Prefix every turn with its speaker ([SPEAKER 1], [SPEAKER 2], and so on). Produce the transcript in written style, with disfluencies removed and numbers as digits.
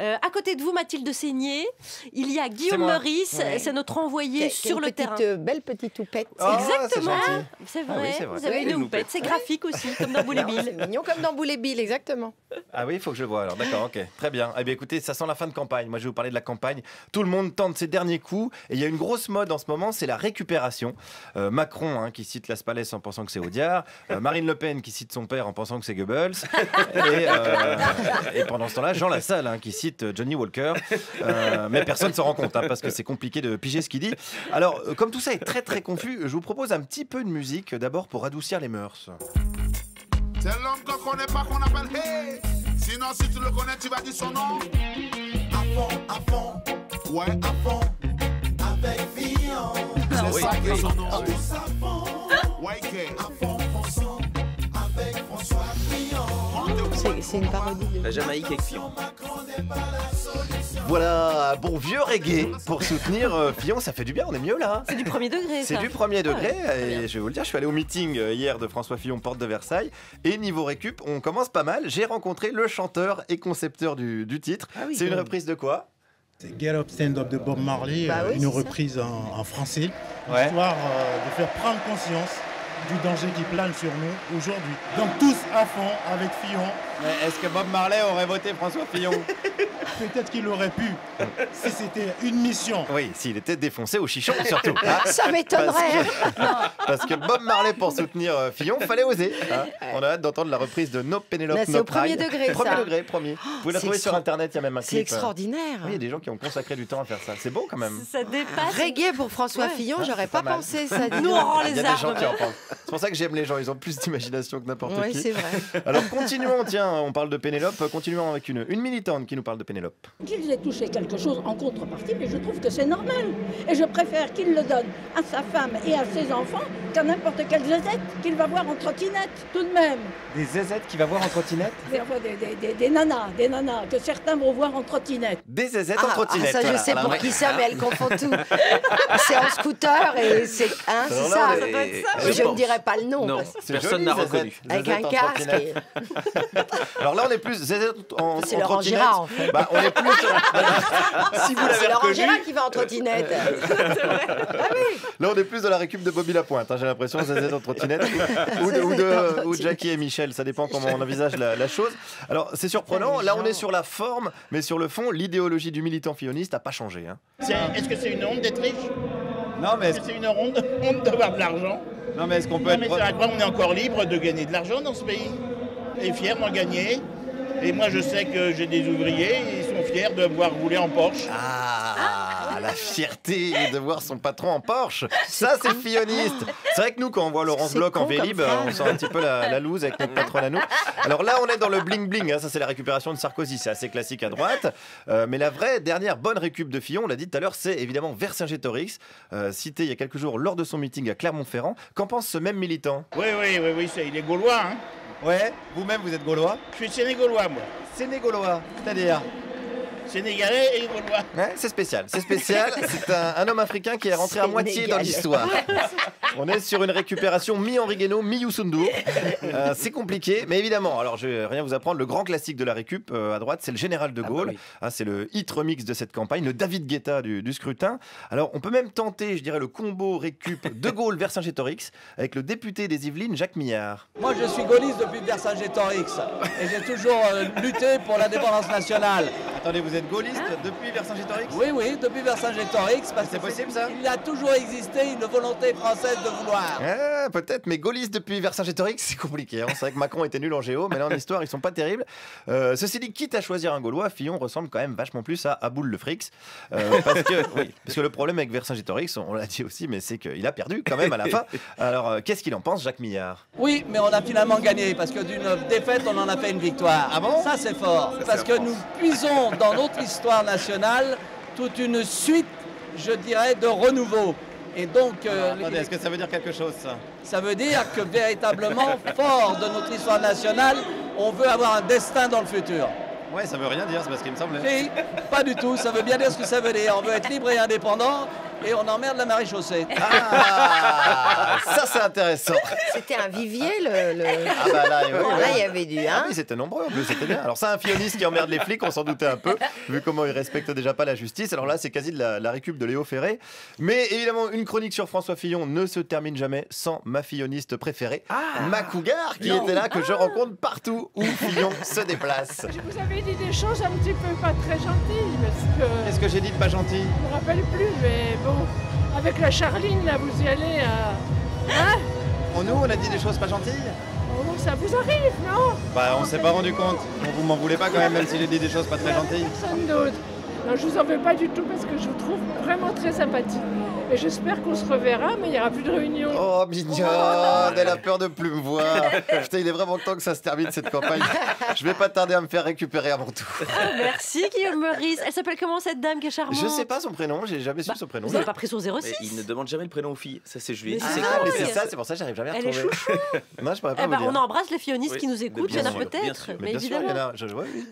[SPEAKER 1] À côté de vous, Mathilde Seigné, il y a Guillaume Meurice, c'est notre envoyé sur le terrain.
[SPEAKER 2] Belle petite houppette.
[SPEAKER 1] Exactement, c'est
[SPEAKER 3] Ah oui,
[SPEAKER 1] vrai.
[SPEAKER 3] c'est vrai.
[SPEAKER 1] Vous avez une houppette, c'est graphique aussi, comme dans Boule et Bill.
[SPEAKER 2] C'est mignon comme dans Boule et Bill, exactement.
[SPEAKER 3] Ah oui, il faut que je le voie alors. D'accord, ok. Très bien. Eh bien écoutez, ça sent la fin de campagne. Moi je vais vous parler de la campagne. Tout le monde tente ses derniers coups. Et il y a une grosse mode en ce moment, c'est la récupération. Macron qui cite Las Palais en pensant que c'est Audiard. Marine Le Pen qui cite son père en pensant que c'est Goebbels. Et pendant ce temps-là, Jean Lassalle qui cite Johnny Walker. Mais personne ne s'en rend compte parce que c'est compliqué de piger ce qu'il dit. Alors, comme tout ça est très très confus, je vous propose un petit peu de musique d'abord pour adoucir les mœurs.
[SPEAKER 4] C'est l'homme qu'on connaît pas qu'on appelle Hey. Sinon, si tu le connais, tu vas dire son nom. À fond, ouais, à fond, avec Fillon. C'est ça que son nom. Tous à fond, ouais, à fond, avec François Fillon.
[SPEAKER 2] C'est une parodie de...
[SPEAKER 5] La Jamaïque avec Fillon.
[SPEAKER 3] Voilà, bon vieux reggae pour soutenir Fillon, ça fait du bien, on est mieux là.
[SPEAKER 1] C'est du premier degré,
[SPEAKER 3] C'est
[SPEAKER 1] ça.
[SPEAKER 3] du premier degré, et je vais vous le dire, je suis allé au meeting hier de François Fillon, porte de Versailles, et niveau récup, on commence pas mal. J'ai rencontré le chanteur et concepteur du titre. C'est une reprise de quoi?
[SPEAKER 6] C'est Get Up Stand Up de Bob Marley, une reprise en français, histoire de faire prendre conscience du danger qui plane sur nous aujourd'hui. Donc tous à fond avec Fillon.
[SPEAKER 3] Mais est-ce que Bob Marley aurait voté François Fillon?
[SPEAKER 6] Peut-être qu'il aurait pu, si c'était une mission.
[SPEAKER 3] Oui, s'il était défoncé au chichon surtout.
[SPEAKER 2] Ça m'étonnerait.
[SPEAKER 3] Parce que Bob Marley pour soutenir Fillon, fallait oser. On a hâte d'entendre la reprise de No Penelope
[SPEAKER 2] Là,
[SPEAKER 3] No
[SPEAKER 2] c'est au
[SPEAKER 3] Cry.
[SPEAKER 2] premier degré,
[SPEAKER 3] Premier
[SPEAKER 2] ça.
[SPEAKER 3] degré, premier. Vous pouvez la
[SPEAKER 2] c'est
[SPEAKER 3] trouver sur internet, il y a même un
[SPEAKER 2] C'est
[SPEAKER 3] clip.
[SPEAKER 2] extraordinaire.
[SPEAKER 3] Oui, il y a des gens qui ont consacré du temps à faire ça. C'est beau quand même.
[SPEAKER 1] Ça dépasse.
[SPEAKER 2] Reggae pour François Fillon, j'aurais pas
[SPEAKER 3] mal.
[SPEAKER 2] pensé ça. dis
[SPEAKER 1] Nous,
[SPEAKER 2] donc.
[SPEAKER 1] on rend
[SPEAKER 3] Il y
[SPEAKER 1] les
[SPEAKER 3] a des gens
[SPEAKER 1] arbres.
[SPEAKER 3] qui en pensent. C'est pour ça que j'aime les gens, ils ont plus d'imagination que n'importe
[SPEAKER 2] Oui,
[SPEAKER 3] qui.
[SPEAKER 2] c'est vrai.
[SPEAKER 3] Alors continuons, tiens, on parle de Pénélope, continuons avec une militante qui nous parle de Pénélope.
[SPEAKER 7] Qu'ils aient touché quelque chose en contrepartie, mais je trouve que c'est normal. Et je préfère qu'il le donne à sa femme et à ses enfants qu'à n'importe quelle zézette qu'il va voir en trottinette, tout de même.
[SPEAKER 3] Des zézettes qu'il va voir en trottinette?
[SPEAKER 7] Des nanas, que certains vont voir en trottinette.
[SPEAKER 3] Des zézettes en trottinette.
[SPEAKER 2] Ça, je sais pour qui ça, mais elle confond tout. C'est en scooter et c'est c'est ça. Je ne dirais pas le nom.
[SPEAKER 5] Non,
[SPEAKER 2] parce-
[SPEAKER 5] personne n'a reconnu.
[SPEAKER 2] Avec un casque. et-
[SPEAKER 3] Alors là, on est plus zézette en
[SPEAKER 2] C'est Laurent
[SPEAKER 3] trottinette.
[SPEAKER 2] Gérard, en fait.
[SPEAKER 3] Bah, on est plus. Si vous l'avez
[SPEAKER 2] C'est Laurent
[SPEAKER 3] reconnu.
[SPEAKER 2] Gérard qui va en trottinette. Ah oui.
[SPEAKER 3] Là, on est plus dans la récup de Bobby Lapointe. J'ai l'impression, zézette en trottinette ou Jackie et Michel. Ça dépend comment on envisage la chose. Alors, c'est surprenant. Là, on est sur la forme, mais sur le fond, l'idéologie du militant filloniste n'a pas changé.
[SPEAKER 6] Est-ce que c'est une honte d'être riche?
[SPEAKER 3] Non, mais
[SPEAKER 6] Est-ce que c'est une honte d'avoir de l'argent?
[SPEAKER 3] est-ce qu'on peut
[SPEAKER 6] Non, mais c'est à quoi on est encore libre de gagner de l'argent dans ce pays? Et fier d'en gagner. Et moi, je sais que j'ai des ouvriers, ils sont fiers de voir rouler en Porsche.
[SPEAKER 3] Ah, la fierté de voir son patron en Porsche. Ça, c'est filloniste. C'est vrai que nous, quand on voit Laurence
[SPEAKER 2] C'est
[SPEAKER 3] Bloch en
[SPEAKER 2] con
[SPEAKER 3] Vélib,
[SPEAKER 2] comme phrase.
[SPEAKER 3] on sent un petit peu la loose avec notre patron à nous. Alors là, on est dans le bling-bling. Ça, c'est la récupération de Sarkozy. C'est assez classique à droite. Mais la vraie dernière bonne récup de Fillon, on l'a dit tout à l'heure, c'est évidemment Vercingétorix, cité il y a quelques jours lors de son meeting à Clermont-Ferrand. Qu'en pense ce même militant?
[SPEAKER 6] Oui, il est gaulois. Hein.
[SPEAKER 3] Ouais, vous-même, vous êtes gaulois?
[SPEAKER 6] Je suis sénégaulois, moi.
[SPEAKER 3] Sénégaulois, c'est-à-dire?
[SPEAKER 6] Sénégalais et gaulois.
[SPEAKER 3] Ouais, c'est spécial. C'est spécial. C'est un homme africain qui est rentré à moitié dans l'histoire. On est sur une récupération mi-Henri Guénaud, mi-Youssou N'Dour. C'est compliqué, mais évidemment, alors je vais rien vous apprendre, le grand classique de la récup à droite, c'est le Général de Gaulle. C'est le hit remix de cette campagne, le David Guetta du scrutin. Alors on peut même tenter, je dirais, le combo récup de Gaulle Vercingétorix avec le député des Yvelines, Jacques Millard.
[SPEAKER 8] Moi, je suis gaulliste depuis Vercingétorix et j'ai toujours lutté pour l'indépendance nationale.
[SPEAKER 3] Attendez, vous êtes gaulliste depuis Vercingétorix?
[SPEAKER 8] Oui, depuis Vercingétorix, parce que
[SPEAKER 3] c'est possible ça?
[SPEAKER 8] il a toujours existé une volonté française de vouloir.
[SPEAKER 3] Peut-être, mais gaulliste depuis Vercingétorix, c'est compliqué. C'est vrai que Macron était nul en géo, mais là en histoire, ils sont pas terribles. Ceci dit, quitte à choisir un Gaulois, Fillon ressemble quand même vachement plus à Aboul le Frix. Parce que le problème avec Vercingétorix, on l'a dit aussi, mais c'est qu'il a perdu quand même à la fin. Alors, qu'est-ce qu'il en pense, Jacques Millard?
[SPEAKER 8] Oui, mais on a finalement gagné, parce que d'une défaite, on en a fait une victoire.
[SPEAKER 3] Ah bon?
[SPEAKER 8] Ça, c'est fort. Parce que nous puisons dans notre histoire nationale toute une suite, je dirais, de renouveau. Et donc,
[SPEAKER 3] attendez, est-ce que ça veut dire quelque chose, ça?
[SPEAKER 8] Ça veut dire que véritablement, fort de notre histoire nationale, on veut avoir un destin dans le futur.
[SPEAKER 3] Ouais, ça veut rien dire, c'est parce qu'il me semble.
[SPEAKER 8] Si, pas du tout, ça veut bien dire ce que ça veut dire. On veut être libre et indépendant, et on emmerde la maréchaussée.
[SPEAKER 3] Ah, ça c'est intéressant.
[SPEAKER 2] C'était un vivier,
[SPEAKER 3] Ah bah là,
[SPEAKER 2] il y avait du...
[SPEAKER 3] Ah oui, c'était nombreux, en plus, c'était bien. Alors ça, un filloniste qui emmerde les flics, on s'en doutait un peu, vu comment il respecte déjà pas la justice. Alors là, c'est quasi de la récup de Léo Ferré. Mais évidemment, une chronique sur François Fillon ne se termine jamais sans ma filloniste préférée, ma cougar, qui était là, que je rencontre partout où Fillon se déplace.
[SPEAKER 5] Je vous avais dit des choses un petit peu pas très gentilles, parce que...
[SPEAKER 3] Qu'est-ce que j'ai dit de pas gentil?
[SPEAKER 5] Je me rappelle plus, mais bon, avec la Charline, là, vous y allez à... Hein?
[SPEAKER 3] Nous, on a dit des choses pas gentilles?
[SPEAKER 5] Oh, ça vous arrive, non?
[SPEAKER 3] Bah, on s'est pas rendu compte. Vous m'en voulez pas quand même si j'ai dit des choses pas très gentilles?
[SPEAKER 5] Personne d'autre. Non, je vous en veux pas du tout parce que je vous trouve vraiment très sympathique. Et j'espère qu'on se reverra, mais il n'y aura plus de réunion.
[SPEAKER 3] Oh, mignonne, elle a peur de plus me voir. Putain, il est vraiment temps que ça se termine cette campagne. Je vais pas tarder à me faire récupérer à mon tour.
[SPEAKER 1] Merci Guillaume Meurice. Elle s'appelle comment cette dame qui est charmante?
[SPEAKER 3] Je sais pas son prénom, j'ai jamais su son prénom.
[SPEAKER 1] Vous n'avez pas pris son 06?
[SPEAKER 9] Mais il ne demande jamais le prénom aux filles. Ça, c'est Julie.
[SPEAKER 3] Mais c'est ça, c'est pour ça que j'arrive jamais à retrouver.
[SPEAKER 1] Elle est chouchou.
[SPEAKER 3] Non, je pourrais pas vous dire.
[SPEAKER 1] On embrasse les fionnistes qui nous écoutent. Il y en a peut-être.
[SPEAKER 3] Mais évidemment. Bien sûr, il y en a. Je vois, oui.